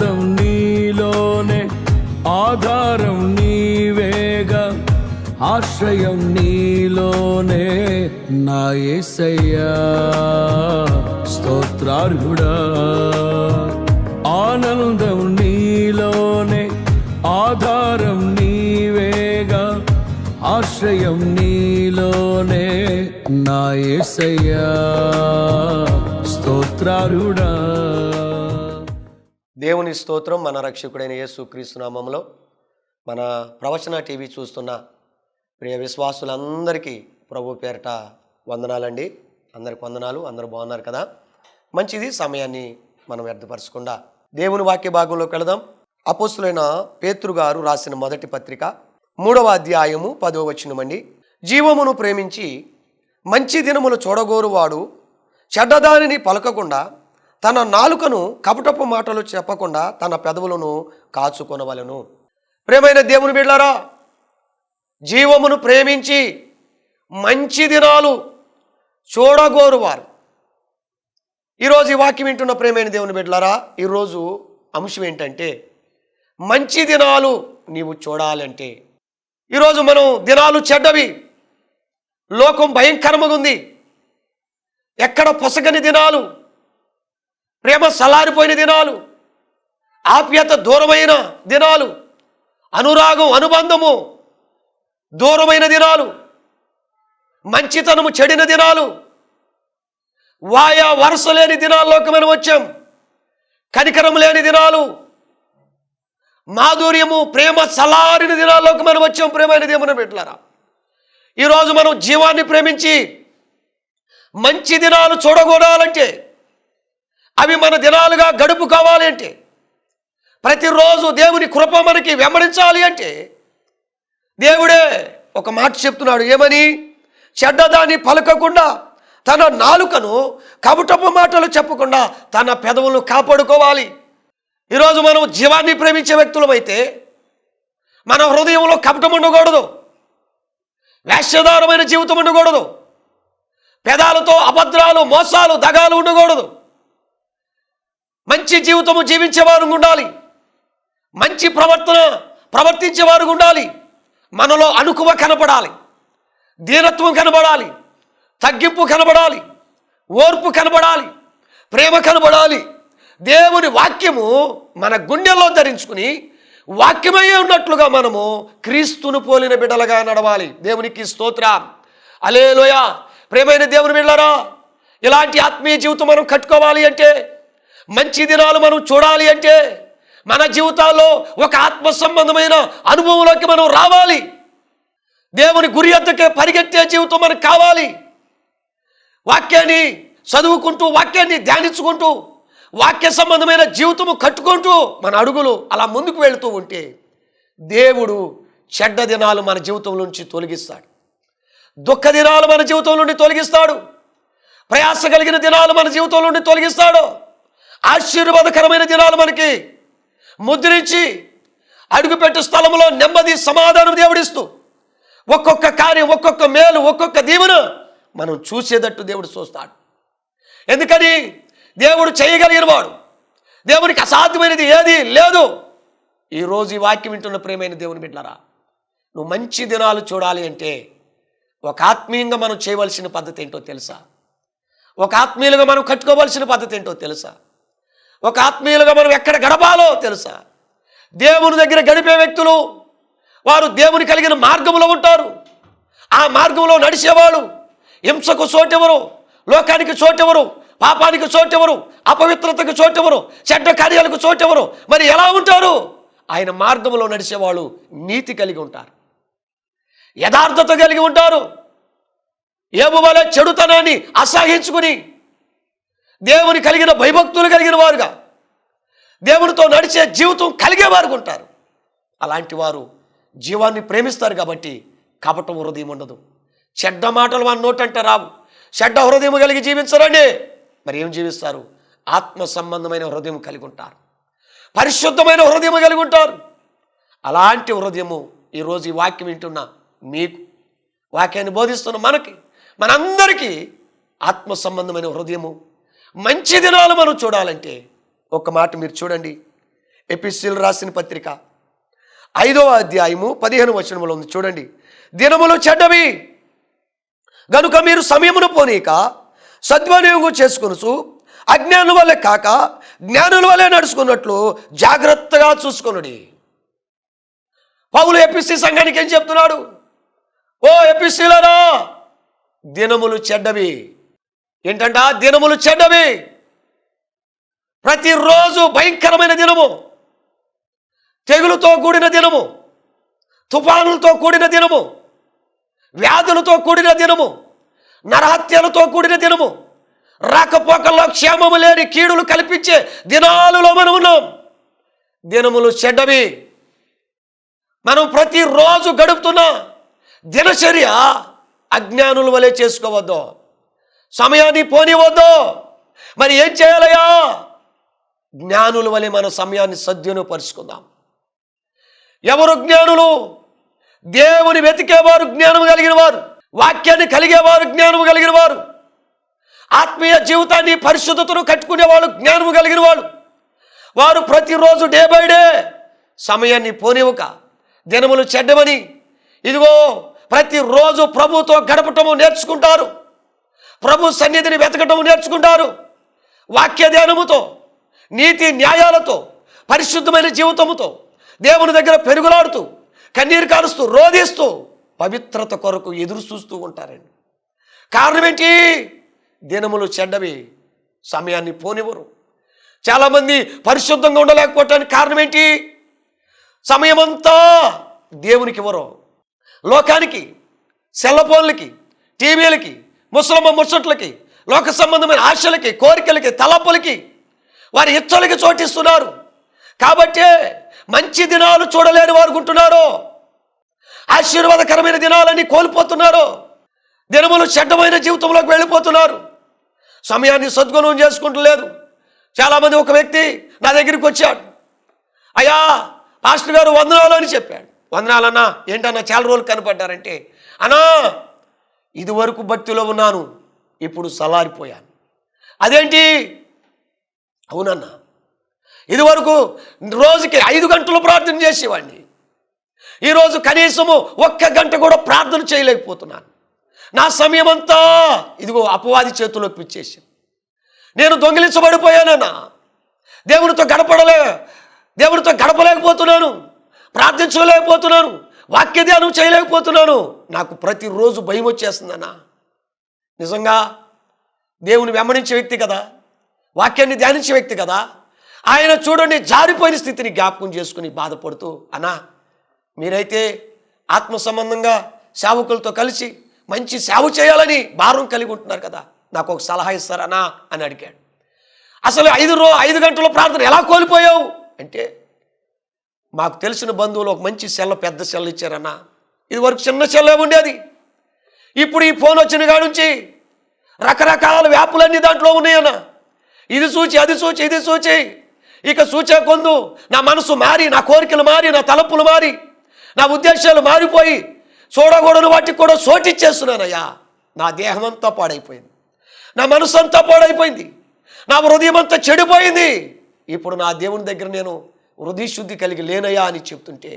ఆనందం నీలోనే, ఆధారం నీవేగా, ఆశ్రయం నీలోనే నా యేసయ్యా స్తోత్రార్హుడా. ఆనందం నీలోనే, ఆధారం నీవేగా, ఆశ్రయం నీలోనే నా యేసయ్యా స్తోత్రార్హుడా. దేవుని స్తోత్రం. మన రక్షకుడైన యేసుక్రీస్తు నామములో మన ప్రవచన టీవీ చూస్తున్న ప్రియ విశ్వాసులందరికీ ప్రభు పేరట వందనాలండి. అందరికి వందనాలు. అందరూ బాగున్నారు కదా? మంచిది. సమయాన్ని మనం వ్యర్థపరచకుండా దేవుని వాక్య భాగంలోకి వెళదాం. అపోస్తులైన పేతురు గారు రాసిన మొదటి పత్రిక 3వ అధ్యాయము 10వ వచనమండి. జీవమును ప్రేమించి మంచి దినములు చూడగోరువాడు చెడ్డదానిని పలకకుండా, తన నాలుకను కపటపు మాటలు చెప్పకుండా తన పెదవులను కాచుకొనవలెను. ప్రేమైన దేవుని బిడ్డలారా, జీవమును ప్రేమించి మంచి దినాలు చూడగోరువారు. ఈరోజు ఈ వాక్యం వింటున్న ప్రేమైన దేవుని బిడ్డలారా, ఈరోజు అంశం ఏంటంటే మంచి దినాలు నీవు చూడాలంటే. ఈరోజు మనం దినాలు చెడ్డవి, లోకం భయంకరంగా ఉంది. ఎక్కడ పొసగని దినాలు, ప్రేమ సలారిపోయిన దినాలు, ఆప్యాయత దూరమైన దినాలు, అనురాగం అనుబంధము దూరమైన దినాలు, మంచితనము చెడిన దినాలు, వాయా వరుస లేని దినాల్లోకి మనం వచ్చాం. కనికరం లేని దినాలు, మాధుర్యము ప్రేమ సలారిన దినాల్లోకి మనం వచ్చాం. ప్రేమైన దేవుని బిడ్డలారా, ఈరోజు మనం జీవాన్ని ప్రేమించి మంచి దినాలు చూడకూడాలంటే, అవి మన దినాలుగా గడుపు కావాలి అంటే, ప్రతిరోజు దేవుని కృప మనకి వెంబడించాలి అంటే, దేవుడే ఒక మాట చెప్తున్నాడు. ఏమని? చెడ్డదాన్ని పలకకుండా, తన నాలుకను కపటపు మాటలు చెప్పకుండా తన పెదవులను కాపాడుకోవాలి. ఈరోజు మనం జీవాన్ని ప్రేమించే వ్యక్తులమైతే మన హృదయంలో కపటం ఉండకూడదు, వేషధారమైన జీవితం ఉండకూడదు, పెదాలతో అభద్రాలు మోసాలు దగాలు ఉండకూడదు. మంచి జీవితము జీవించేవారు ఉండాలి, మంచి ప్రవర్తించేవారు ఉండాలి. మనలో అణుకువ కనపడాలి, దీనత్వం కనబడాలి, తగ్గింపు కనబడాలి, ఓర్పు కనబడాలి, ప్రేమ కనబడాలి. దేవుని వాక్యము మన గుండెల్లో ధరించుకుని వాక్యమయ్యే ఉన్నట్లుగా మనము క్రీస్తును పోలిన బిడ్డలుగా నడవాలి. దేవునికి స్తోత్రం. హల్లెలూయా. ప్రేమైన దేవుని బిడ్డలారా, ఇలాంటి ఆత్మీయ జీవితం మనం కట్టుకోవాలి అంటే, మంచి దినాలు మనం చూడాలి అంటే, మన జీవితాల్లో ఒక ఆత్మ సంబంధమైన అనుభవంలోకి మనం రావాలి. దేవుని గురి వద్దకే పరిగెత్తే జీవితం మనకు కావాలి. వాక్యాన్ని చదువుకుంటూ, వాక్యాన్ని ధ్యానించుకుంటూ, వాక్య సంబంధమైన జీవితము కట్టుకుంటూ మన అడుగులు అలా ముందుకు వెళుతూ ఉంటే దేవుడు చెడ్డ దినాలు మన జీవితం నుంచి తొలగిస్తాడు. దుఃఖ దినాలు మన జీవితం నుండి తొలగిస్తాడు. ప్రయాస కలిగిన దినాలు మన జీవితం నుండి తొలగిస్తాడు. ఆశీర్వాదకరమైన దినాలు మనకి ముద్రించి అడుగుపెట్టు స్థలంలో నెమ్మది సమాధానం దేవుడిస్తూ, ఒక్కొక్క కార్యం, ఒక్కొక్క మేలు, ఒక్కొక్క దీవెన మనం చూసేటట్టు దేవుడు చూస్తాడు. ఎందుకని? దేవుడు చేయగలిగిన వాడు, దేవునికి అసాధ్యమైనది ఏది లేదు. ఈరోజు ఈ వాక్యం వింటున్న ప్రేమైన దేవుని బిడ్డలారా, నువ్వు మంచి దినాలు చూడాలి అంటే ఒక ఆత్మీయంగా మనం చేయవలసిన పద్ధతి ఏంటో తెలుసా? ఒక ఆత్మీయులుగా మనం కట్టుకోవలసిన పద్ధతి ఏంటో తెలుసా? ఒక ఆత్మీయులుగా మనం ఎక్కడ గడపాలో తెలుసా? దేవుని దగ్గర గడిపే వ్యక్తులు వారు దేవుని కలిగిన మార్గంలో ఉంటారు. ఆ మార్గంలో నడిచేవాళ్ళు హింసకు చోటెవరు, లోకానికి చోటెవరు, పాపానికి చోటెవరు, అపవిత్రతకు చోటెవరు, చెడ్డ కార్యాలకు చోటెవరు. మరి ఎలా ఉంటారు? ఆయన మార్గంలో నడిచేవాళ్ళు నీతి కలిగి ఉంటారు, యథార్థత కలిగి ఉంటారు. యోబు వలె చెడుతనాన్ని అసహించుకుని దేవుని కలిగిన భయభక్తులు కలిగిన వారుగా దేవునితో నడిచే జీవితం కలిగేవారు ఉంటారు. అలాంటి వారు జీవాన్ని ప్రేమిస్తారు కాబట్టి కపటం హృదయం ఉండదు. చెడ్డ మాటలు మన నోటంటే రావు. చెడ్డ హృదయం కలిగి జీవించరండి. మరి ఏం జీవిస్తారు? ఆత్మ సంబంధమైన హృదయం కలిగి ఉంటారు, పరిశుద్ధమైన హృదయం కలిగి ఉంటారు. అలాంటి హృదయము ఈరోజు ఈ వాక్యం వింటున్న మీకు, వాక్యాన్ని బోధిస్తున్న మనకి, మనందరికీ ఆత్మ సంబంధమైన హృదయము, మంచి దినాలు మనం చూడాలంటే ఒక్క మాట మీరు చూడండి. ఎపిసిల్ రాసిన పత్రిక 5వ అధ్యాయము 15వ వచనములో ఉంది చూడండి. దినములు చెడ్డవి గనుక మీరు సమయమును పోనీక సద్వినియోగం చేసుకొనుచు అజ్ఞానుల వల్లే కాక జ్ఞానుల వల్లే నడుచుకున్నట్లు జాగ్రత్తగా చూసుకొనుడి. పౌలు ఎపిసి సంఘానికి ఏం చెప్తున్నాడు? ఓ ఎపిసిలరా, దినములు చెడ్డవి. ఏంటంట? దినములు చెడ్డవి. ప్రతిరోజు భయంకరమైన దినము, తెగులుతో కూడిన దినము, తుఫానులతో కూడిన దినము, వ్యాధులతో కూడిన దినము, నరహత్యలతో కూడిన దినము, రాకపోకల్లో క్షేమము లేని కీడులు కల్పించే దినాలలో మనం ఉన్నాం. దినములు చెడ్డవి. మనం ప్రతిరోజు గడుపుతున్న దినచర్య అజ్ఞానుల వలె చేసుకోవద్దు, సమయాన్ని పోనివద్దు. మరి ఏం చేయాలయ్యా? జ్ఞానుల వలె మన సమయాన్ని సద్వినియోగపరుచుకుందాం. ఎవరు జ్ఞానులు? దేవుని వెతికేవారు జ్ఞానం కలిగిన వారు, వాక్యాన్ని కలిగేవారు జ్ఞానము కలిగిన వారు, ఆత్మీయ జీవితాన్ని పరిశుద్ధతను కట్టుకునేవాళ్ళు జ్ఞానము కలిగిన వాళ్ళు. వారు ప్రతిరోజు డే బై డే సమయాన్ని పోనివ్వక దినములు చెడ్డమని ఇదిగో ప్రతిరోజు ప్రభుతో గడపటము నేర్చుకుంటారు, ప్రభు సన్నిధిని వెతకటం నేర్చుకుంటారు. వాక్య ధ్యానముతో, నీతి న్యాయాలతో, పరిశుద్ధమైన జీవితముతో దేవుని దగ్గర పెరుగులాడుతూ, కన్నీరు కారుస్తూ, రోధిస్తూ, పవిత్రత కొరకు ఎదురు చూస్తూ ఉంటారండి. కారణం ఏంటి? దినములు చెడ్డవి, సమయాన్ని పోనివ్వరు. చాలామంది పరిశుద్ధంగా ఉండలేకపోవటానికి కారణం ఏంటి? సమయమంతా దేవునికి ఇవ్వరు. లోకానికి, సెల్ ఫోన్లకి, టీవీలకి, ముసలమ్మ ముచ్చట్లకి, లోక సంబంధమైన ఆశలకి, కోరికలకి, తలపులకి, వారి ఇచ్చలకి చోటిస్తున్నారు. కాబట్టే మంచి దినాలు చూడలేని వారు ఉంటున్నారు, ఆశీర్వాదకరమైన దినాలని కోల్పోతున్నారు, దినములు చెడ్డమైన జీవితంలోకి వెళ్ళిపోతున్నారు, సమయాన్ని సద్వినియోగం చేసుకుంటలేదు. చాలామంది, ఒక వ్యక్తి నా దగ్గరికి వచ్చాడు, అయ్యా పాస్టర్ గారు వందనాలు అని చెప్పాడు. వందనాలన్నా, ఏంటన్నా చాలా రోజులు కనపడ్డారంటే, అన్నా ఇదివరకు భక్తిలో ఉన్నాను, ఇప్పుడు సలారిపోయాను. అదేంటి? అవునన్నా, ఇదివరకు రోజుకి 5 గంటలు ప్రార్థన చేసేవాడిని, ఈరోజు కనీసము 1 గంట కూడా ప్రార్థన చేయలేకపోతున్నాను. నా సమయం అంతా ఇదిగో అపవాది చేతుల్లోకి పిచ్చేసి నేను దొంగిలించబడిపోయానన్నా. దేవునితో గడపలేకపోతున్నాను, ప్రార్థించలేకపోతున్నాను, వాక్య ధ్యానం చేయలేకపోతున్నాను. నాకు ప్రతిరోజు భయం వచ్చేస్తుందన్నా. నిజంగా దేవుని వెంబడించే వ్యక్తి కదా, వాక్యాన్ని ధ్యానించే వ్యక్తి కదా, ఆయన చూడండి జారిపోయిన స్థితిని జ్ఞాపకం చేసుకుని బాధపడుతూ, అన్నా మీరైతే ఆత్మ సంబంధంగా సేవకులతో కలిసి మంచి సేవ చేయాలని భారం కలిగి ఉంటున్నారు కదా, నాకు ఒక సలహా ఇస్తారన్నా అని అడిగాడు. అసలు 5 గంటల ప్రార్థన ఎలా కోల్పోయావు అంటే, మాకు తెలిసిన బంధువులు ఒక మంచి సెల్, పెద్ద సెల్ ఇచ్చారన్నా. ఇది వరకు చిన్న సెల్లే ఉండేది, ఇప్పుడు ఈ ఫోన్ వచ్చిన కాడ నుంచి రకరకాల వ్యాపులన్నీ దాంట్లో ఉన్నాయన్నా. ఇది చూచి, అది చూచి, ఇది చూచి, ఇక చూచే కొందు నా మనసు మారి, నా కోరికలు మారి, నా తలపులు మారి, నా ఉద్దేశాలు మారిపోయి చూడకూడని వాటికి కూడా చోటిచ్చేస్తున్నానయ్యా. నా దేహం అంతా పాడైపోయింది, నా మనసు అంతా పాడైపోయింది, నా హృదయం అంతా చెడిపోయింది. ఇప్పుడు నా దేవుని దగ్గర నేను హృదయ శుద్ధి కలిగి లేనయ్యా అని చెప్తుంటే,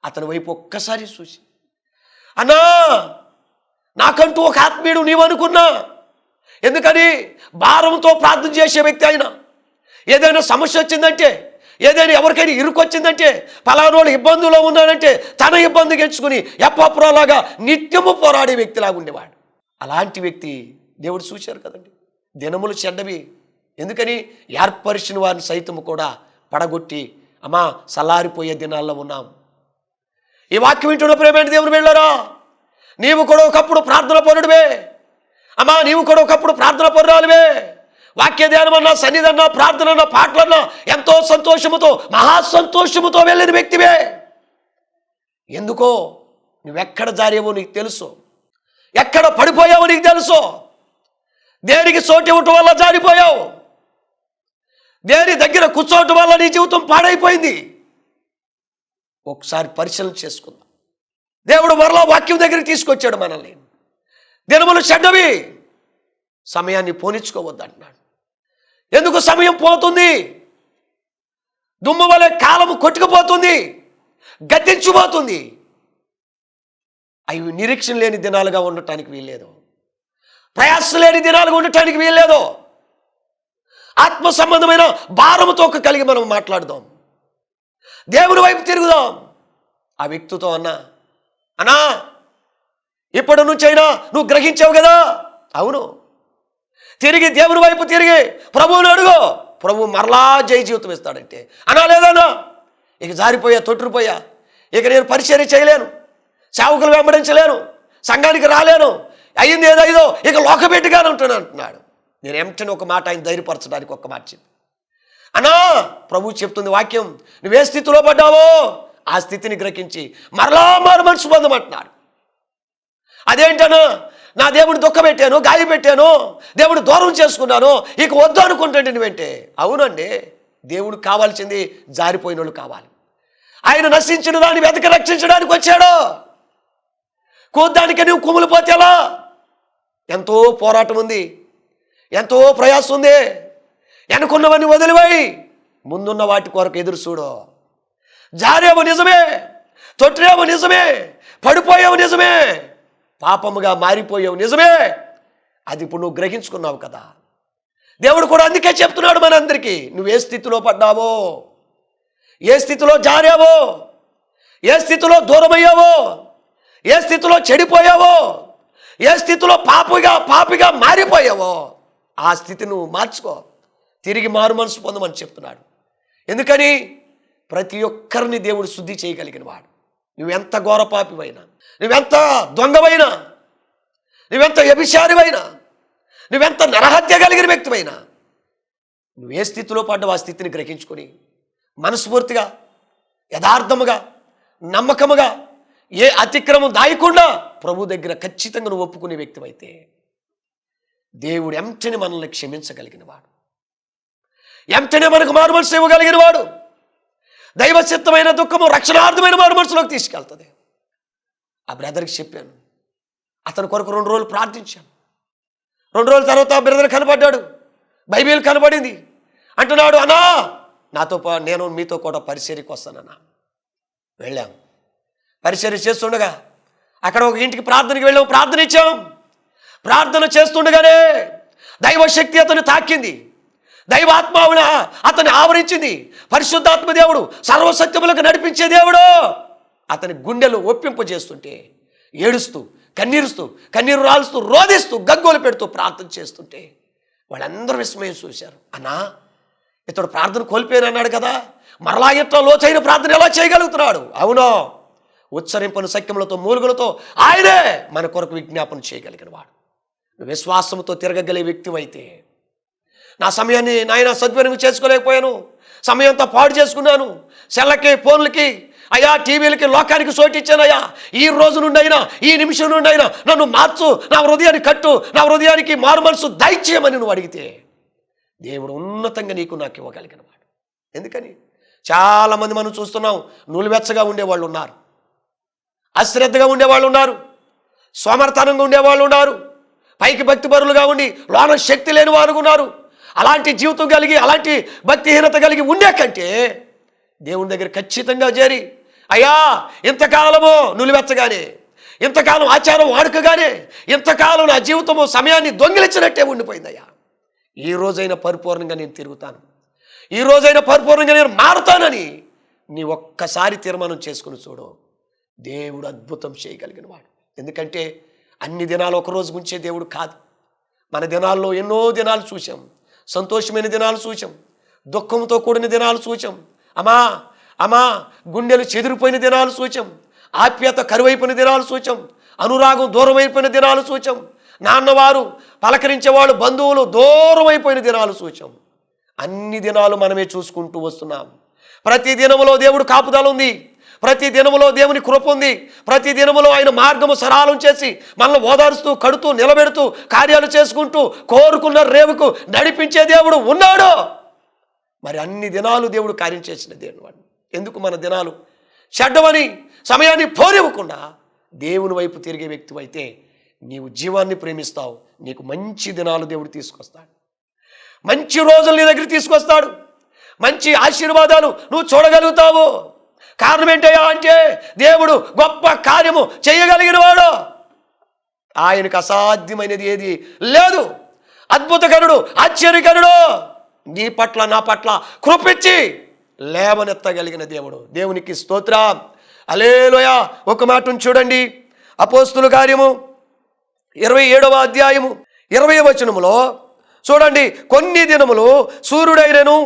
అతని వైపు ఒక్కసారి చూసి, అన్నా నాకంటూ ఒక ఆత్మీయుడు నీవు అనుకున్నా. ఎందుకని? భారంతో ప్రార్థన చేసే వ్యక్తి ఆయన. ఏదైనా సమస్య వచ్చిందంటే, ఏదైనా ఎవరికైనా ఇరుకొచ్చిందంటే, పలానోళ్ళు ఇబ్బందులో ఉన్నాడంటే తన ఇబ్బంది గెలుచుకుని ఎప్పపురాలాగా నిత్యము పోరాడే వ్యక్తిలాగా ఉండేవాడు. అలాంటి వ్యక్తి దేవుడు చూశారు కదండి. దినములు చెడ్డవి. ఎందుకని? ఏర్పరిచిన వారిని సైతము కూడా పడగొట్టి అమ్మా సలారిపోయే దినాల్లో ఉన్నాం. ఈ వాక్యం వింటున్న ప్రేమైన దేవుని వెళ్ళారా, నీవు కూడా ఒకప్పుడు ప్రార్థన పరుడివే అమ్మా, నీవు కూడా ఒకప్పుడు ప్రార్థన పరురాలివే. వాక్య ధ్యానమన్నా, సన్నిధన్నా, ప్రార్థనన్నా, పాటలన్నా ఎంతో సంతోషముతో, మహాసంతోషముతో వెళ్ళిన వ్యక్తివే. ఎందుకో నువ్వెక్కడ జారేవో నీకు తెలుసు, ఎక్కడ పడిపోయావో నీకు తెలుసు. దేనికి చోటు ఇవ్వటం వల్ల జారిపోయావు, దేని దగ్గర కూర్చోవటం వల్ల నీ జీవితం పాడైపోయింది. ఒకసారి పరిశీలన చేసుకుందాం. దేవుడు మరలా వాక్యం దగ్గరికి తీసుకొచ్చాడు మనల్ని. దినములు చెడ్డవి, సమయాన్ని పోనిచ్చుకోవద్దు అంటున్నాడు. ఎందుకు సమయం పోతుంది? దుమ్ము వలె కాలము కొట్టుకుపోతుంది, గతించిపోతుంది. అవి నిరీక్షణ లేని దినాలుగా ఉండటానికి వీల్లేదు, ప్రయాస లేని దినాలుగా ఉండటానికి వీల్లేదు. ఆత్మ సంబంధమైన భారముతో కలిగి మనం మాట్లాడదాం, దేవుని వైపు తిరుగుదాం. ఆ వ్యక్తితో అన్నా ఇప్పటి నుంచైనా నువ్వు గ్రహించావు కదా? అవును. తిరిగి దేవుని వైపు తిరిగి ప్రభువుని అడుగు, ప్రభు మరలా జయ జీవితం ఇస్తాడంటే. లేదన్నా ఇక జారిపోయా, తొట్టుపోయా, ఇక నేను పరిచర్య చేయలేను, సేవకులు వెంబడించలేను, సంఘానికి రాలేను, అయ్యింది ఏదో ఇక లోకబెట్టిగానే ఉంటాను అంటున్నాడు. నేను వెంటనే ఒక మాట ఆయన ధైర్యపరచడానికి ఒక్క మాట చెప్పి, ప్రభు చెప్తుంది వాక్యం, నువ్వే స్థితిలో పడ్డావో ఆ స్థితిని గ్రహించి మరలా మారు మనసు పొందమంటున్నాడు. అదేంటన్నా, నా దేవుడిని దుఃఖపెట్టాను, గాయపెట్టాను, దేవుడు దూరం చేసుకున్నాను, ఇక వద్దు అనుకుంటాండి నువ్వేంటే. అవునండి, దేవుడికి కావాల్సింది జారిపోయిన వాళ్ళు కావాలి. ఆయన నశించిన దాన్ని వెతక రక్షించడానికి వచ్చాడు. కూద్దానికి నువ్వు కుమిలిపోతే ఎలా? ఎంతో పోరాటం ఉంది, ఎంతో ప్రయాసం ఉంది. వెనుకున్నవన్నీ వదిలిపోయి ముందున్న వాటి కొరకు ఎదురు చూడు. జారేమో నిజమే, తొట్టిరేమో నిజమే, పడిపోయావు నిజమే, పాపముగా మారిపోయావు నిజమే. అది ఇప్పుడు నువ్వు గ్రహించుకున్నావు కదా. దేవుడు కూడా అందుకే చెప్తున్నాడు మనందరికీ, నువ్వు ఏ స్థితిలో పడ్డావో, ఏ స్థితిలో జారావో, ఏ స్థితిలో దూరమయ్యావో, ఏ స్థితిలో చెడిపోయావో, ఏ స్థితిలో పాపిగా మారిపోయావో ఆ స్థితి నువ్వు మార్చుకో, తిరిగి మారు మనసు పొందమని చెప్తున్నాడు. ఎందుకని? ప్రతి ఒక్కరిని దేవుడు శుద్ధి చేయగలిగిన వాడు. నువ్వెంత ఘోర పాపివైనా, నువ్వెంత దొంగవైనా, నువ్వెంత వ్యభిచారివైనా, నువ్వెంత నరహత్య కలిగిన వ్యక్తివైనా, నువ్వే స్థితిలో పడ్డావు ఆ స్థితిని గ్రహించుకొని మనస్ఫూర్తిగా, యథార్థముగా, నమ్మకముగా, ఏ అతిక్రమం దాయకుండా ప్రభు దగ్గర ఖచ్చితంగా నువ్వు ఒప్పుకునే వ్యక్తివైతే దేవుడు ఎంతని మనల్ని క్షమించగలిగిన వాడు, ఎంతనే మనకు మారు మనసు ఇవ్వగలిగిన వాడు. దైవచిత్తమైన దుఃఖము రక్షణార్థమైన మారు మనసులోకి తీసుకెళ్తుంది. ఆ బ్రదర్కి చెప్పాను, అతని కొరకు 2 రోజులు ప్రార్థించాను. 2 రోజుల తర్వాత ఆ బ్రదర్ కనపడ్డాడు, బైబిల్ కనపడింది. అంటున్నాడు, నాతో నేను మీతో కూడా పరిచర్యకు వస్తానన్నా. వెళ్ళాం, పరిచర్య చేస్తుండగా అక్కడ ఒక ఇంటికి ప్రార్థనకి వెళ్ళాం, ప్రార్థన ఇచ్చాం. ప్రార్థన చేస్తుండగానే దైవశక్తి అతను తాకింది, దైవాత్మావున అతన్ని ఆవరించింది. పరిశుద్ధాత్మ దేవుడు, సర్వసత్యములకు నడిపించే దేవుడు అతని గుండెలు ఒప్పింపజేస్తుంటే, ఏడుస్తూ కన్నీరు రాలుస్తూ రోధిస్తూ గగ్గోలు పెడుతూ ప్రార్థన చేస్తుంటే వాళ్ళందరూ విస్మయం చూశారు. ఇతడు ప్రార్థన కోల్పోయానన్నాడు కదా, మరలా ఇట్లా లోతైన ప్రార్థన ఎలా చేయగలుగుతున్నాడు? అవునో, ఉచ్చరింపను సఖ్యములతో మూలుగులతో ఆయనే మన కొరకు విజ్ఞాపన చేయగలిగిన వాడు. విశ్వాసంతో తిరగగలిగే వ్యక్తివైతే, నా సమయాన్ని నాయన సద్వినియోగం చేసుకోలేకపోయాను, సమయంతో పాడు చేసుకున్నాను, సెల్లకి, ఫోన్లకి, టీవీలకి, లోకానికి సోటిచ్చానయ్యా, ఈ రోజు నుండి అయినా, ఈ నిమిషం నుండి అయినా నన్ను మార్చు, నా హృదయాన్ని కట్టు, నా హృదయానికి మారు మనసు దయచేయమని నువ్వు అడిగితే దేవుడు ఉన్నతంగా నీకు నాకు ఇవ్వగలిగిన వాడు. ఎందుకని? చాలామంది మనం చూస్తున్నాం, నులివెచ్చగా ఉండేవాళ్ళు ఉన్నారు, అశ్రద్ధగా ఉండేవాళ్ళు ఉన్నారు, సోమర్తనంగా ఉండేవాళ్ళు ఉన్నారు, పైకి భక్తిపరులుగా ఉండి లోన శక్తి లేని వారు ఉన్నారు. అలాంటి జీవితం కలిగి, అలాంటి భక్తిహీనత కలిగి ఉండే కంటే దేవుని దగ్గర ఖచ్చితంగా చేరి, ఇంతకాలము నులివెచ్చగానే, ఇంతకాలం ఆచారం వాడుకగానే, ఇంతకాలం నా జీవితము సమయాన్ని దొంగిలించినట్టే ఉండిపోయిందయ్యా, ఈ రోజైనా పరిపూర్ణంగా నేను తిరుగుతాను, ఈ రోజైనా పరిపూర్ణంగా నేను మారుతానని నీ ఒక్కసారి తీర్మానం చేసుకుని చూడు. దేవుడు అద్భుతం చేయగలిగిన వాడు. ఎందుకంటే అన్ని దినాలు ఒకరోజు గుంచే దేవుడు కాదు. మన దినాల్లో ఎన్నో దినాలు చూసాం, సంతోషమైన దినాలు చూసాం, దుఃఖంతో కూడిన దినాలు చూసాం, అమ్మా గుండెలు చెదిరిపోయిన దినాలు చూసాం, ఆప్యాయత కరువైపోయిన దినాలు చూసాం, అనురాగం దూరం అయిపోయిన దినాలు చూసాం, నాన్నవారు పలకరించేవాళ్ళు బంధువులు దూరం అయిపోయిన దినాలు చూసాం. అన్ని దినాలు మనమే చూసుకుంటూ వస్తున్నాం. ప్రతి దినములో దేవుడు కాపుదల ఉంది, ప్రతి దినములో దేవుని కృప ఉంది, ప్రతి దినములో ఆయన మార్గము సరళం చేసి మనల్ని ఓదారుస్తూ, కడుతూ, నిలబెడుతూ, కార్యాలు చేసుకుంటూ, కోరుకున్న రేవుకు నడిపించే దేవుడు ఉన్నాడు. మరి అన్ని దినాలు దేవుడు కార్యం చేసిన దేవుడు. ఎందుకు మన దినాలు చెడ్డమని సమయాన్ని పోనివ్వకుండా దేవుని వైపు తిరిగే వ్యక్తివైతే నీవు జీవాన్ని ప్రేమిస్తావు, నీకు మంచి దినాలు దేవుడు తీసుకొస్తాడు, మంచి రోజులు నీ దగ్గర తీసుకొస్తాడు, మంచి ఆశీర్వాదాలు నువ్వు చూడగలుగుతావు. కారణం ఏంటయ్యా అంటే దేవుడు గొప్ప కార్యము చేయగలిగిన వాడు. ఆయనకు అసాధ్యమైనది ఏది లేదు. అద్భుతకరుడు, ఆశ్చర్యకరుడు, నీ పట్ల నా పట్ల కృపించి లేవనెత్తగలిగిన దేవుడు. దేవునికి స్తోత్రం. హల్లెలూయా. ఒక మాటను చూడండి, అపోస్తుల కార్యము 27వ అధ్యాయము 20వ వచనములో చూడండి. కొన్ని దినములు సూర్యుడైనను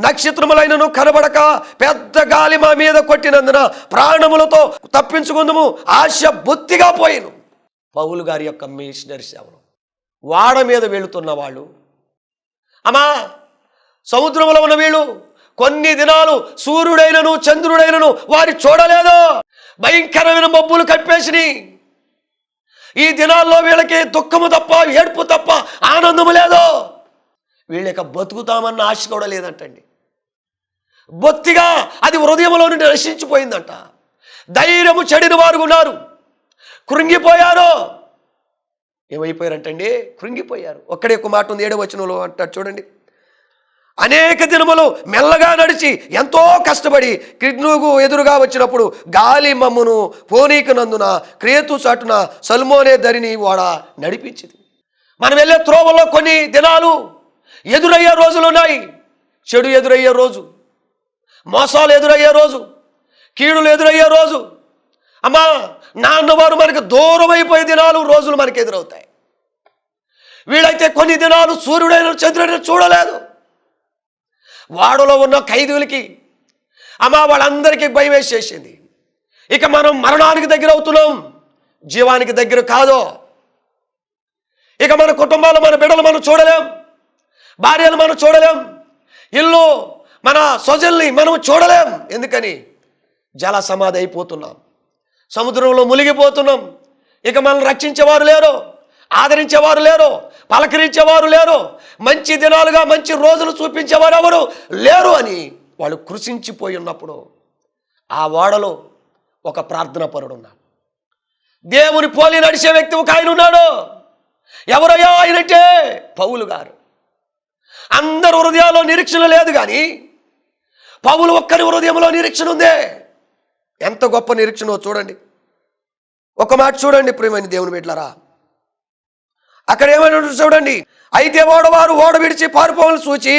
నక్షత్రములైనను కనబడక పెద్ద గాలి మా మీద కొట్టినందున ప్రాణములతో తప్పించుకుందుము ఆశ బొత్తిగా పోయిను. పౌలు గారి యొక్క మిషనరీ సేవలు వాడ మీద వెళుతున్న వాళ్ళు, అమ్మా సముద్రంలో ఉన్న వీళ్ళు కొన్ని దినాలు సూర్యుడైనను చంద్రుడైనను వారి చూడలేదు. భయంకరమైన మబ్బులు కప్పేసినాయి. ఈ దినాల్లో వీళ్ళకి దుఃఖము తప్ప, ఏడుపు తప్ప ఆనందము లేదు. వీళ్ళకి బతుకుతామన్న ఆశ కూడా లేదంటండి. బొత్తిగా అది హృదయంలో నుండి నశించిపోయిందంట. ధైర్యము చెడిన వారు ఉన్నారు, కృంగిపోయారు. ఏమైపోయారంటండి? కృంగిపోయారు. ఒక్కడే ఒక మాట ఉంది 7వ వచనంలో అంటారు చూడండి. అనేక దినములు మెల్లగా నడిచి ఎంతో కష్టపడి క్రిగ్నుగు ఎదురుగా వచ్చినప్పుడు గాలి మమ్మును పోనీకనందున క్రేతు చాటున సల్మోనే ధరిని వాడ నడిపించింది. మనం వెళ్ళే త్రోవలో కొన్ని దినాలు ఎదురయ్యే రోజులు ఉన్నాయి. చెడు ఎదురయ్యే రోజు, మోసాలు ఎదురయ్యే రోజు, కీడులు ఎదురయ్యే రోజు. అమ్మా నాన్నవారు మనకు దూరం అయిపోయే దినాలు, రోజులు మనకు ఎదురవుతాయి. వీళ్ళైతే కొన్ని దినాలు సూర్యుడైన చంద్రుడైన చూడలేదు. వాడలో ఉన్న ఖైదీలకి అమ్మా వాళ్ళందరికీ భయం వేసేసింది. ఇక మనం మరణానికి దగ్గర అవుతున్నాం, జీవానికి దగ్గర కాదు. ఇక మన కుటుంబాలు, మన బిడ్డలు మనం చూడలేం, భార్యలు మనం చూడలేం, ఇల్లు మన స్వజల్ని మనం చూడలేం. ఎందుకని? జల సమాధి అయిపోతున్నాం, సముద్రంలో మునిగిపోతున్నాం. ఇక మనల్ని రక్షించేవారు లేరు, ఆదరించేవారు లేరు, పలకరించేవారు లేరు, మంచి దినాలుగా మంచి రోజులు చూపించేవారు ఎవరు లేరు అని వాళ్ళు కృషించిపోయి ఉన్నప్పుడు ఆ ఓడలో ఒక ప్రార్థనా పరుడు ఉన్నాడు. దేవుని పోలి నడిచే వ్యక్తి ఒక ఆయన ఉన్నాడు. ఎవరయ్యా ఆయనంటే పౌలు గారు. అందరు హృదయాల్లో నిరీక్షణ లేదు, కానీ పౌలు ఒక్కరి హృదయంలో నిరీక్షణ ఉందే. ఎంత గొప్ప నిరీక్షణో చూడండి. ఒక మాట చూడండి ప్రియమైన దేవుని బిడ్డలారా. అక్కడ ఏమైనా చూడండి. అయితే ఓడవారు ఓడ విడిచి పారిపోవాలని చూచి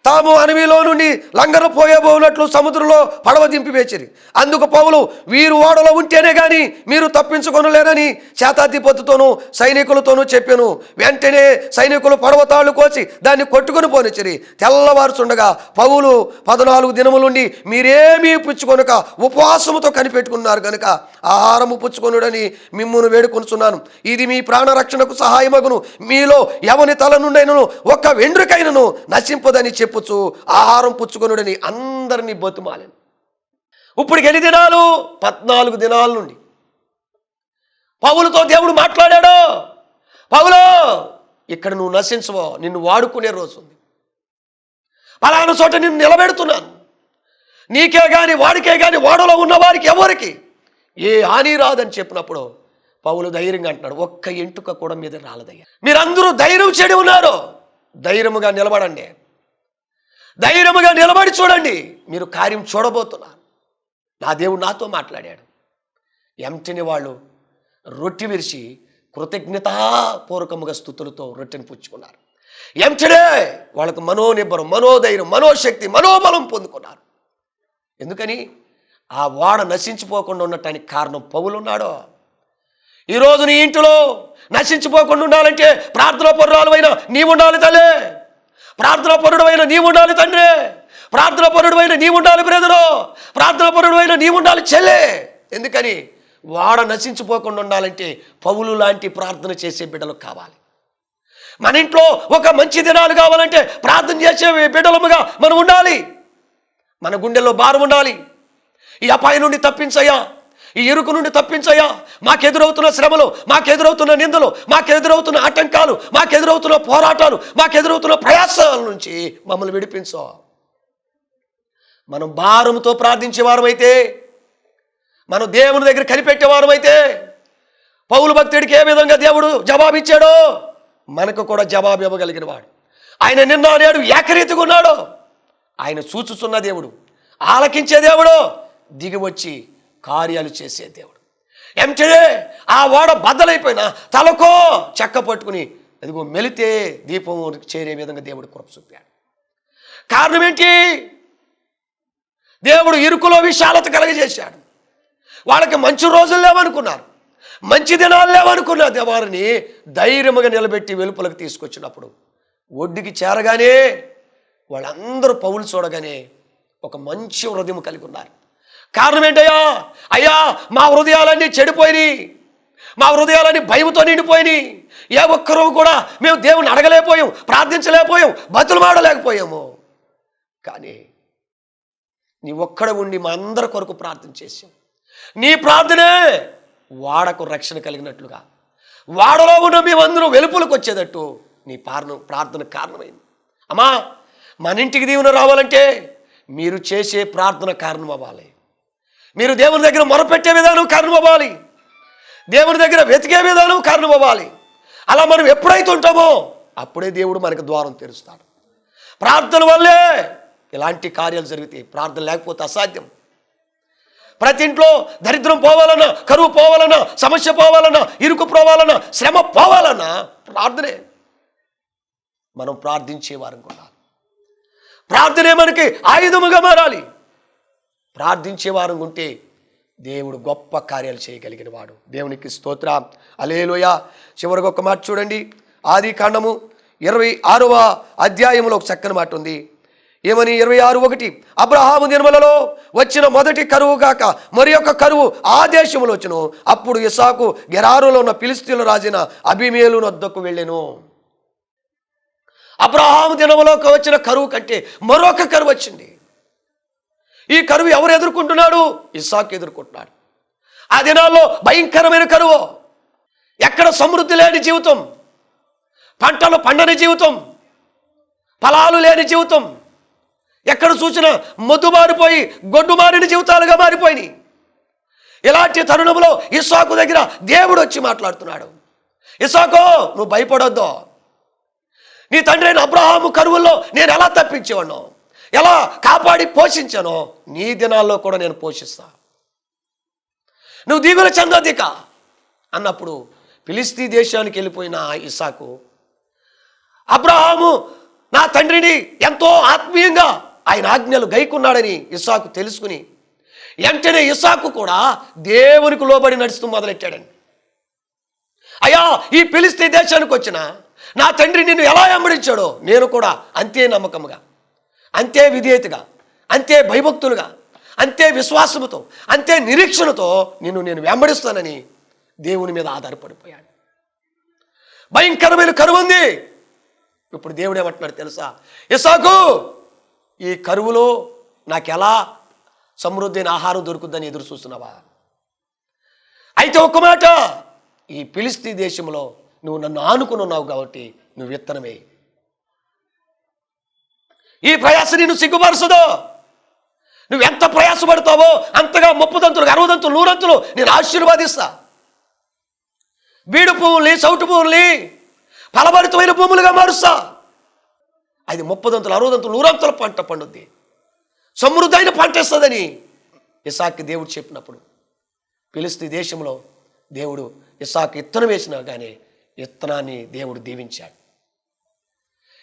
తాము అణవిలో నుండి లంగర పోయేబోనట్లు సముద్రంలో పడవ దింపి వేచిరి. అందుకు పౌలు, వీరు ఓడలో ఉంటేనే గాని మీరు తప్పించుకొనలేరని శతాధిపతితోనూ సైనికులతోనూ చెప్పాను. వెంటనే సైనికులు పడవ తాళ్ళు కోసి దాన్ని కొట్టుకుని పోనిచ్చిరి. తెల్లవారుచుండగా పౌలు 14 దినముల నుండి మీరేమీ పుచ్చుకొనక ఉపవాసముతో కనిపెట్టుకున్నారు కనుక ఆహారము పుచ్చుకొనుడని మిమ్మును వేడుకొనుచున్నాను. ఇది మీ ప్రాణరక్షణకు సహాయమగును. మీలో ఎవని తల నుండైనను ఒక్క వెండ్రుకైనను నశింపదని చెప్పుచు ఆహారం పుచ్చుకొనుడని అందరినీ బతుమాలను. ఇప్పుడు ఎన్ని దినాలు? 14 దినాల నుండి పౌలుతో దేవుడు మాట్లాడాడు. పౌలు, ఇక్కడ నువ్వు నశించవో, నిన్ను వాడుకునే రోజు ఉంది. పలానా చోట నిన్ను నిలబెడుతున్నాను. నీకే గాని వాడికే గాని ఓడలో ఉన్న వారికి ఎవరికి ఏ హాని రాదని చెప్పినప్పుడు పౌలు ధైర్యంగా అంటున్నాడు, ఒక్క ఎంటుక కూడా మీద రాలదయ్యా. మీరందరూ ధైర్యం చెడి ఉన్నారు. ధైర్యముగా నిలబడండి, ధైర్యముగా నిలబడి చూడండి, మీరు కార్యం చూడబోతున్నారు. నా దేవుడు నాతో మాట్లాడాడు. ఎంతని వాళ్ళు రొట్టె విరిచి కృతజ్ఞతాపూర్వకముగా స్తుతులతో రొట్టెని పుచ్చుకున్నారు. ఎంతడే వాళ్ళకు మనోనిబ్బరం, మనోధైర్యం, మనోశక్తి, మనోబలం పొందుకున్నారు. ఎందుకని? ఆ ఓడ నశించిపోకుండా ఉండటానికి కారణం పౌలు ఉన్నాడు. ఈరోజు నీ ఇంటిలో నశించిపోకుండా ఉండాలంటే ప్రార్థనా పరురాలువైన నీవు ఉండాలి తల్లి, ప్రార్థనా పరుడైన నీవు ఉండాలి తండ్రి, ప్రార్థనా పరుడైన నీవు ఉండాలి బ్రదరు, ప్రార్థనా పరుడైన నీవు ఉండాలి చెల్లె. ఎందుకని? వాడ నశించిపోకుండా ఉండాలంటే పౌలు లాంటి ప్రార్థన చేసే బిడ్డలు కావాలి. మన ఇంట్లో ఒక మంచి దినాలు కావాలంటే ప్రార్థన చేసే బిడ్డలముగా మనం ఉండాలి. మన గుండెల్లో భారం ఉండాలి. ఈ అపాయం నుండి తప్పించయ్యా, ఈ ఇరుకు నుండి తప్పించయ్యా, మాకెదురవుతున్న శ్రమలు, మాకెదురవుతున్న నిందలు, మాకెదురవుతున్న ఆటంకాలు, మాకెదురవుతున్న పోరాటాలు, మాకెదురవుతున్న ప్రయాసాల నుంచి మమ్మల్ని విడిపించు. మనం భారంతో ప్రార్థించేవారమైతే, మనం దేవుని దగ్గర కనిపెట్టేవారమైతే, పౌలు భక్తుడికి ఏ విధంగా దేవుడు జవాబిచ్చాడో మనకు కూడా జవాబు ఇవ్వగలిగిన వాడు. ఆయన నిన్న నేడు ఏకరీతిగా ఉన్నాడు. ఆయన చూచుచున్న దేవుడు, ఆలకించే దేవుడు, దిగి వచ్చి కార్యాలు చేసే దేవుడు. ఎంటనే ఆ ఓడ బద్దలైపోయినా తలకో చెక్క పట్టుకుని అదిగో మెలితే దీపం చేరే విధంగా దేవుడు కృప చూపాడు. కారణం ఏంటి? దేవుడు ఇరుకులో విశాలత కలగజేశాడు. వాళ్ళకి మంచి రోజులు లేవనుకున్నారు, మంచి దినాలు లేవనుకున్న వారిని ధైర్యముగా నిలబెట్టి వెలుపలకు తీసుకొచ్చినప్పుడు ఒడ్డుకి చేరగానే వాళ్ళందరూ పౌలు చూడగానే ఒక మంచి హృదయం కలిగి ఉన్నారు. కారణం ఏంటయ్యా? అయ్యా, మా హృదయాలన్నీ చెడిపోయినాయి, మా హృదయాలన్నీ భయంతో నిండిపోయినాయి. ఏ ఒక్కరూ కూడా మేము దేవుని అడగలేకపోయాం, ప్రార్థించలేకపోయాం, బతులుమాడలేకపోయాము. కానీ నీ ఒక్కడ ఉండి మా అందరి కొరకు ప్రార్థన చేశాం. నీ ప్రార్థనే వాడకు రక్షణ కలిగినట్లుగా, వాడలో ఉన్న మేమందరూ వెలుపులకు వచ్చేటట్టు నీ ప్రార్థన కారణమైంది. అమ్మా, మన ఇంటికి దీవెన రావాలంటే మీరు చేసే ప్రార్థన కారణం అవ్వాలి. మీరు దేవుని దగ్గర మొరపెట్టే విధానం కారణం అవ్వాలి. దేవుని దగ్గర వెతికే విధానం కారణం అవ్వాలి. అలా మనం ఎప్పుడైతే ఉంటామో అప్పుడే దేవుడు మనకు ద్వారం తెరుస్తాడు. ప్రార్థన వల్లే ఇలాంటి కార్యాలు జరుగుతాయి. ప్రార్థన లేకపోతే అసాధ్యం. ప్రతి ఇంట్లో దరిద్రం పోవాలన్నా, కరువు పోవాలన్నా, సమస్య పోవాలన్నా, ఇరుకు పోవాలన్నా, శ్రమ పోవాలన్నా ప్రార్థనే. మనం ప్రార్థించే వారం కూడా ప్రార్థనే మనకి ఆయుధముగా మారాలి. ప్రార్థించే వారం ఉంటే దేవుడు గొప్ప కార్యాలు చేయగలిగిన వాడు. దేవునికి స్తోత్రం, హల్లెలూయా. చివరికి ఒక మాట చూడండి, ఆది కాండము 26వ అధ్యాయంలో ఒక చక్కని మాట ఉంది. ఏమని? 26:1 అబ్రహాము దినములలో వచ్చిన మొదటి కరువు కాక మరి యొక్క కరువు ఆ దేశంలో వచ్చును. అప్పుడు ఇస్సాకు గెరారులో ఉన్న ఫిలిష్తీయుల రాజైన అబీమెలెకు వద్దకు వెళ్ళెను. అబ్రహాము దినములోకి వచ్చిన కరువు కంటే మరొక కరువు వచ్చింది. ఈ కరువు ఎవరు ఎదుర్కొంటున్నాడు? ఇస్సాకు ఎదుర్కొంటున్నాడు. ఆ దినాల్లో భయంకరమైన కరువు. ఎక్కడ సమృద్ధి లేని జీవితం, పంటలు పండని జీవితం, ఫలాలు లేని జీవితం, ఎక్కడ చూసినా మొద్దు మారిపోయి గొడ్డు మారిన జీవితాలుగా మారిపోయినాయి. ఇలాంటి తరుణంలో ఇస్సాకు దగ్గర దేవుడు వచ్చి మాట్లాడుతున్నాడు. ఇస్సాకు, నువ్వు భయపడొద్దు. నీ తండ్రి అయిన అబ్రహాము కరువుల్లో నేను ఎలా తప్పించేవాడినో, ఎలా కాపాడి పోషించానో నీ దినాల్లో కూడా నేను పోషిస్తా. నువ్వు దిగులు చెందొద్దిక అన్నప్పుడు ఫిలిష్తీ దేశానికి వెళ్ళిపోయిన ఇస్సాకు, అబ్రహాము నా తండ్రిని ఎంతో ఆత్మీయంగా ఆయన ఆజ్ఞలు గైకున్నాడని ఇస్సాకు తెలుసుకుని వెంటనే ఇస్సాకు కూడా దేవునికి లోబడి నడుస్తూ మొదలెట్టాడని. అయ్యా, ఈ ఫిలిష్తీ దేశానికి వచ్చిన నా తండ్రి నిన్ను ఎలా వెంబడించాడో నేను కూడా అంతే నమ్మకంగా, అంతే విధేయతగా, అంతే భయభక్తులుగా, అంతే విశ్వాసముతో, అంతే నిరీక్షణతో నేను వెంబడిస్తానని దేవుని మీద ఆధారపడిపోయాడు. భయంకరమైన కరువు ఉంది. ఇప్పుడు దేవుడు ఏమంటున్నాడు తెలుసా? ఇస్సాకు, ఈ కరువులో నాకెలా సమృద్ధి అయిన ఆహారం దొరుకుద్దని ఎదురు చూస్తున్నావా? అయితే ఒక్క మాట, ఈ ఫిలిష్తీ దేశంలో నువ్వు నన్ను ఆనుకుని ఉన్నావు కాబట్టి నువ్వు విత్తనమే. ఈ ప్రయాస నిన్ను సిగ్గుపరుచదో. నువ్వు ఎంత ప్రయాసపడతావో అంతగా 30 దంతులు, 60 దంతులు, 100 దంతులు నేను ఆశీర్వాదిస్తా. బీడు పువ్వుల్ని, సౌటు పువ్వుల్ని ఫలభరితమైన భూములుగా మారుస్తా. అది 30 దంతులు, 60 దంతులు, 100 దంతుల పంట పండుద్ది, సమృద్ధైన పంట ఇస్తుందని ఇస్సాకు దేవుడు చెప్పినప్పుడు ఫిలిష్తీ దేశంలో దేవుడు ఇస్సాకు ఇత్తనం వేసినా కానీ ఇత్తనాన్ని దేవుడు దీవించాడు.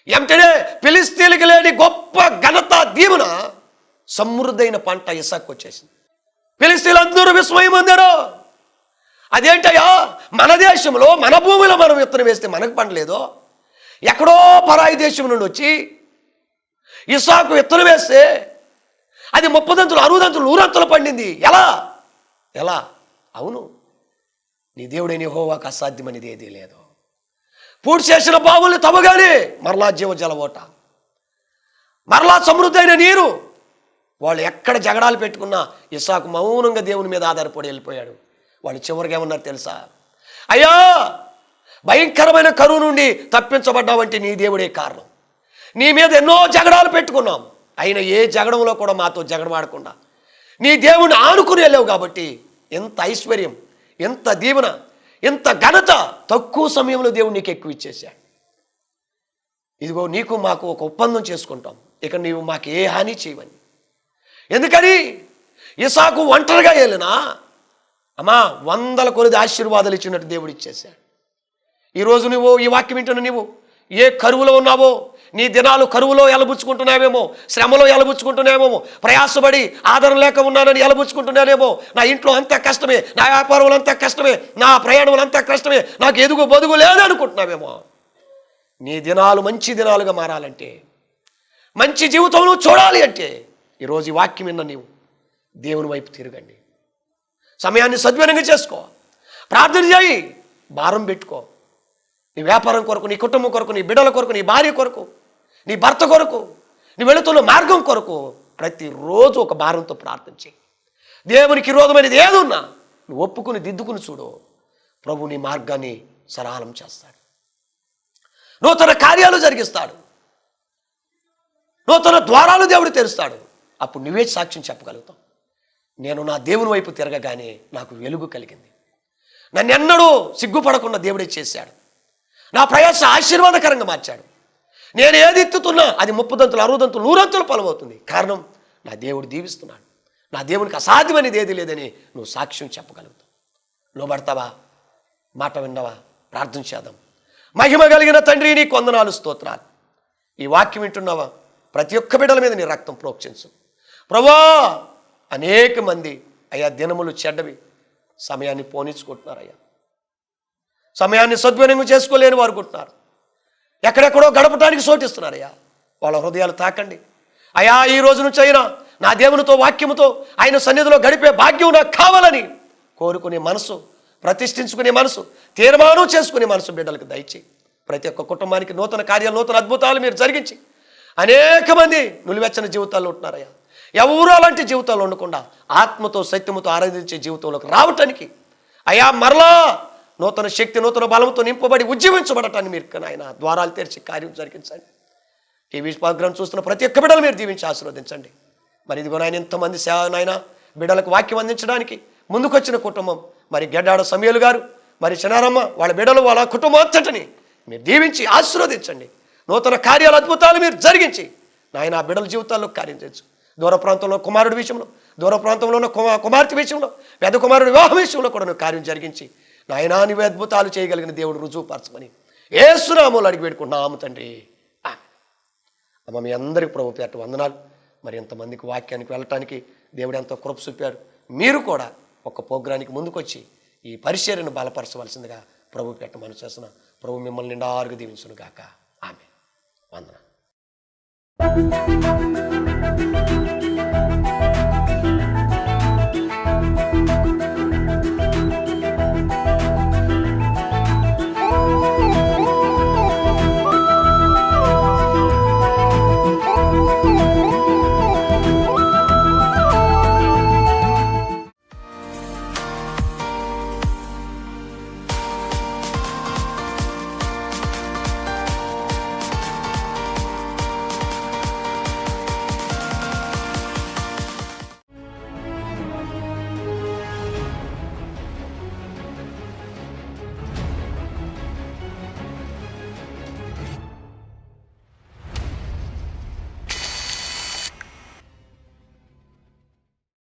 ఏమిటనే ఫిలిష్తీయులకు లేని గొప్ప ఘనత, దీవెన, సమృద్ధైన పంట ఇస్సాకు వచ్చేసింది. ఫిలిష్తీయులందరూ విస్మయం పొందారు. అదేంటయ్యా, మన దేశంలో మన భూమిలో మనం విత్తనం వేస్తే మనకు పండలేదో, ఎక్కడో పరాయి దేశం నుండి వచ్చి ఇస్సాకు విత్తనం వేస్తే అది 30 దంతులు, 60 దంతులు, 100 దంతులు పండింది. ఎలా? అవును, నీ దేవుడైన యెహోవాకు అసాధ్యమనేది ఏదీ లేదు. పూడ్చి చేసిన బావుల్ని తవ్వగానే మరలా జీవజల ఓట, మరలా సమృద్ధైన నీరు. వాళ్ళు ఎక్కడ జగడాలు పెట్టుకున్నా ఇస్సాకు మౌనంగా దేవుని మీద ఆధారపడి వెళ్ళిపోయాడు. వాళ్ళు చివరికి ఏమన్నారు తెలుసా? అయ్యా, భయంకరమైన కరువు నుండి తప్పించబడ్డావంటే నీ దేవుడే కారణం. నీ మీద ఎన్నో జగడాలు పెట్టుకున్నాం, అయినా ఏ జగడంలో కూడా మాతో జగడమాడకుండా నీ దేవుని ఆనుకుని వెళ్ళావు కాబట్టి ఎంత ఐశ్వర్యం, ఎంత దీవెన, ఎంత ఘనత తక్కువ సమయంలో దేవుడు నీకు ఎక్కువ ఇచ్చేశాడు. ఇదిగో నీకు మాకు ఒక ఒప్పందం చేసుకుంటాం, ఇక నీవు మాకు ఏ హాని చేయవని. ఎందుకని ఇసాకు ఒంటరిగా వెళ్ళినా అమ్మా వందల కొలది ఆశీర్వాదాలు ఇచ్చినట్టు దేవుడు ఇచ్చేశాడు. ఈరోజు నువ్వు ఈ వాక్యం వింటున్న నీవు ఏ కరువులో ఉన్నావో, నీ దినాలు కరువులో ఎలబుచ్చుకుంటున్నావేమో, శ్రమలో ఎలబుచ్చుకుంటున్నావేమో, ప్రయాసపడి ఆదరణ లేక ఉన్నానని ఎలబుచ్చుకుంటున్నానేమో, నా ఇంట్లో అంతా కష్టమే, నా వ్యాపారంలో అంతా కష్టమే, నా ప్రయాణంలో అంతా కష్టమే, నాకు ఎదుగు బదుగు లేదనుకుంటున్నావేమో. నీ దినాలు మంచి దినాలుగా మారాలంటే, మంచి జీవితంలో చూడాలి అంటే ఈరోజు ఈ వాక్యం విన్న నీవు దేవుని వైపు తిరగండి. సమయాన్ని సద్వినియోగం చేసుకో, ప్రార్థన చేయి, భారం పెట్టుకో. నీ వ్యాపారం కొరకు, నీ కుటుంబం కొరకు, నీ బిడ్డల కొరకు, నీ భార్య కొరకు, నీ భర్త కొరకు, నీ వెళుతున్న మార్గం కొరకు ప్రతిరోజు ఒక భారంతో ప్రార్థన చేయి. దేవునికి విరోధమైనది ఏదున్నా నువ్వు ఒప్పుకుని దిద్దుకుని చూడు, ప్రభు నీ మార్గాన్ని సరళం చేస్తాడు, నూతన కార్యాలు జరిగిస్తాడు, నూతన ద్వారాలు దేవుడు తెరుస్తాడు. అప్పుడు నువ్వే సాక్ష్యం చెప్పగలుగుతావు. నేను నా దేవుని వైపు తిరగగానే నాకు వెలుగు కలిగింది, నన్నెన్నడూ సిగ్గుపడకుండా దేవుడే చేశాడు, నా ప్రయాస ఆశీర్వాదకరంగా మార్చాడు. నేను ఏది ఎత్తుతున్నా అది 30 దంతులు 60 దంతులు 100 దంతులు ఫలమవుతుంది. కారణం నా దేవుడు దీవిస్తున్నాడు, నా దేవునికి అసాధ్యమనేది ఏది లేదని నువ్వు సాక్ష్యం చెప్పగలుగుతావు. లోబడతావా? మాట విన్నవా? ప్రార్థన చేద్దాం. మహిమ కలిగిన తండ్రి, నీ వందనాలు, స్తోత్రాలు. ఈ వాక్యం వింటున్నావా? ప్రతి ఒక్క బిడ్డల మీద నీ రక్తం ప్రోక్షించు ప్రభువా. అనేక మంది అయ్యా దినములు చెడ్డవి, సమయాన్ని పోనించుకుంటున్నారయ్యా, సమయాన్ని సద్వినియోగం చేసుకోలేని వారు కొంటున్నారు, ఎక్కడెక్కడో గడపడానికి చోటిస్తున్నారయ్యా. వాళ్ళ హృదయాలు తాకండి అయ్యా. ఈ రోజు నుంచి అయినా నా దేవునితో వాక్యముతో ఆయన సన్నిధిలో గడిపే భాగ్యం నాకు కావాలని కోరుకునే మనసు, ప్రతిష్ఠించుకునే మనసు, తీర్మానం చేసుకునే మనసు బిడ్డలకు దయచేయి. ప్రతి ఒక్క కుటుంబానికి నూతన కార్యాలు, నూతన అద్భుతాలు మీరు జరిగించి అనేక మంది నులివెచ్చని జీవితాల్లో ఉంటున్నారయ్యా. ఎవరూ అలాంటి జీవితాలు ఉండకుండా ఆత్మతో సత్యముతో ఆరాధించే జీవితంలోకి రావటానికి అయ్యా మరలా నూతన శక్తి, నూతన బలంతో నింపబడి ఉజ్జీవించబడటాన్ని మీరు ఆయన ద్వారాలు తెరిచి కార్యం జరిగించండి. టీవీ ప్రోగ్రాం చూస్తున్న ప్రతి ఒక్క బిడ్డలు మీరు దీవించి ఆశీర్వదించండి. మరి ఇదిగో నాయన ఇంతమంది సేవనైనా బిడ్డలకు వాక్యం అందించడానికి ముందుకొచ్చిన కుటుంబం, మరి గెడ్డాడ సమయలు గారు, మరి చిన్నారమ్మ, వాళ్ళ బిడ్డలు, వాళ్ళ కుటుంబం అంతటిని మీరు దీవించి ఆశీర్వదించండి. నూతన కార్యాలు, అద్భుతాలు మీరు జరిగించి నాయన ఆ బిడ్డల జీవితాల్లో కార్యం చేయొచ్చు. దూర ప్రాంతంలో కుమారుడి విషయంలో, దూర ప్రాంతంలో ఉన్న కుమార్తె విషయంలో, పెద్ద కుమారుడి వివాహం విషయంలో కూడా నువ్వు కార్యం జరిగించి నాయనా నువ్వు అద్భుతాలు చేయగలిగిన దేవుడు రుజువుపరచమని యేసు నామములో అడిగి పెట్టుకుంటున్నాము తండ్రి. అమ్మ మీ అందరికీ ప్రభు పేరట వందనాలు. మరి ఎంతమందికి వాక్యానికి వెళ్ళటానికి దేవుడు ఎంతో కృప చూపాడు. మీరు కూడా ఒక ప్రోగ్రానికి ముందుకొచ్చి ఈ పరిచర్యను బలపరచవలసిందిగా ప్రభు పేరట మనం చేస్తున్నా. ప్రభు మిమ్మల్ని నిండారుగా దీవించును గాక. ఆమె వందనాలు.